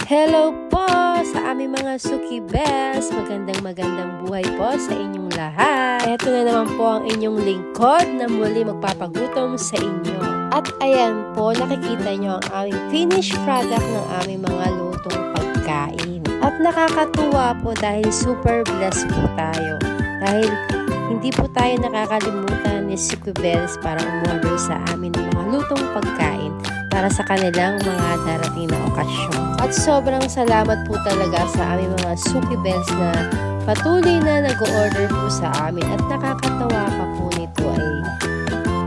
Hello po sa aming mga Suki Bells. Magandang buhay po sa inyong lahat. Ito na naman po ang inyong lingkod na muli magpapagutom sa inyo. At ayan po, nakikita nyo ang aming finished product ng aming mga lutong pagkain. At nakakatuwa po dahil super blessed po tayo. Dahil hindi po tayo nakakalimutan ni Suki Bells para umorder sa amin ng mga lutong pagkain para sa kanilang mga darating na okasyon. At sobrang salamat po talaga sa aming mga Suki Bells na patuloy na nag-order po sa amin. At nakakatawa pa po nito ay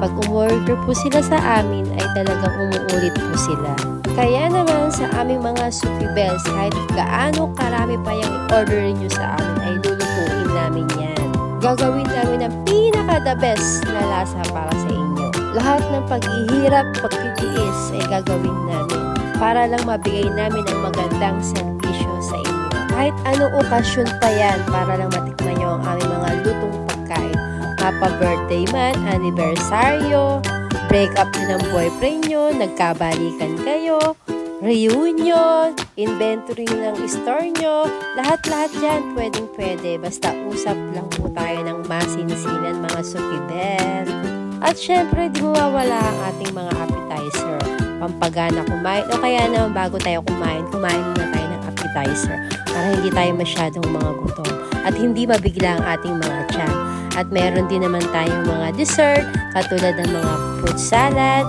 pag umorder po sila sa amin ay talagang umuulit po sila. Kaya naman sa aming mga Suki Bells, kahit gaano karami pa yung i-order nyo sa amin ay lulutuin namin yan. Gagawin namin ang pinaka-the best na lasa para sa inyo. Lahat ng paghihirap, pagtitiis ay gagawin namin para lang mabigay namin ang magandang serbisyo sa inyo. Kahit anong okasyon pa yan para lang matikman nyo ang aming mga lutong pagkain. Mapa-birthday man, anibersaryo, break up din ng boyfriend nyo, nagkabalikan kayo, reunion, inventory ng store nyo, lahat-lahat dyan pwedeng-pwede. Basta usap lang po tayo ng masinsinan mga Suki Bell. At syempre, di mawawala ang ating mga appetizer. Pampagana kumain, o kaya naman bago tayo kumain muna tayo ng appetizer para hindi tayo masyadong mga gutom at hindi mabigla ang ating mga tiyan. At meron din naman tayong mga dessert katulad ng mga fruit salad,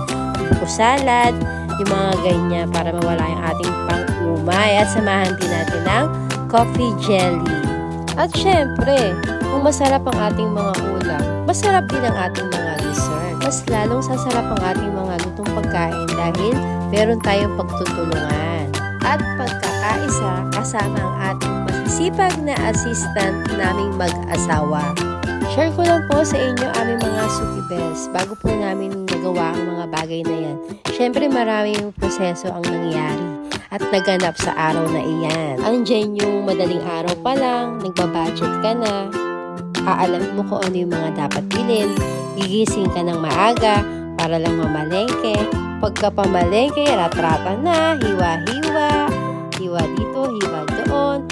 buko salad, yung mga ganyan para mawala yung ating pang-umay at samahan din natin ng coffee jelly. At syempre, kung masarap ang ating mga ulam, masarap din ang ating mga dessert. Mas lalong sasarap ang ating mga lutong pagkain dahil meron tayong pagtutulungan. At pagkakaisa kasama ang ating masisipag na assistant naming mag-asawa. Share ko lang po sa inyo aming mga Suki Bells bago po namin nagawa ang mga bagay na yan. Syempre maraming proseso ang nangyari at naganap sa araw na iyan. Andiyan yung madaling araw pa lang, nagbabudget ka na, aalamin mo kung ano yung mga dapat bilhin, gigising ka ng maaga para lang mamalengke. Pagka pamalengke, ratrata na, hiwa-hiwa, hiwa dito, hiwa doon.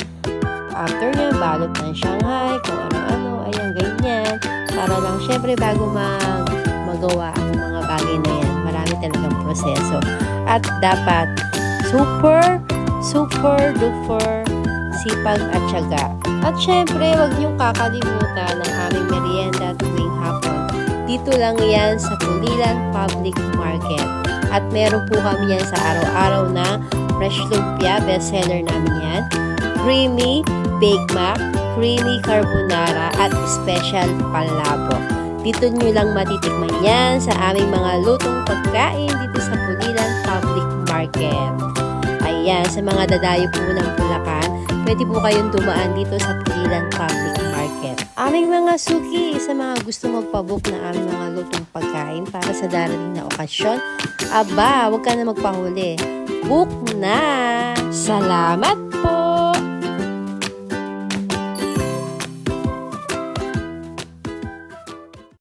After nyo, balot ng Shanghai, kung ano-ano, ayan, ganyan. Para lang, syempre, bago magawa ang mga bagay na yan, marami talagang proseso. At dapat, super duper sipag at tiyaga. At syempre, huwag niyong kakalimutan ang aming merienda tuwing hapon. Dito lang yan sa Pulilan Public Market. At meron po kami yan sa araw-araw na fresh lumpia, bestseller namin yan. Creamy Bake Mac, Creamy Carbonara, at Special Palabok. Dito nyo lang matitikman yan sa aming mga lutong pagkain dito sa Pulilan Public Market. Ayan, sa mga dadayo po ng Bulacan, pwede po kayong dumaan dito sa Pulilan Public Market. Aming mga Suki, sa mga gusto magpabook na aming mga lutong pagkain para sa darating na okasyon, aba, huwag ka na magpahuli. Book na! Salamat po!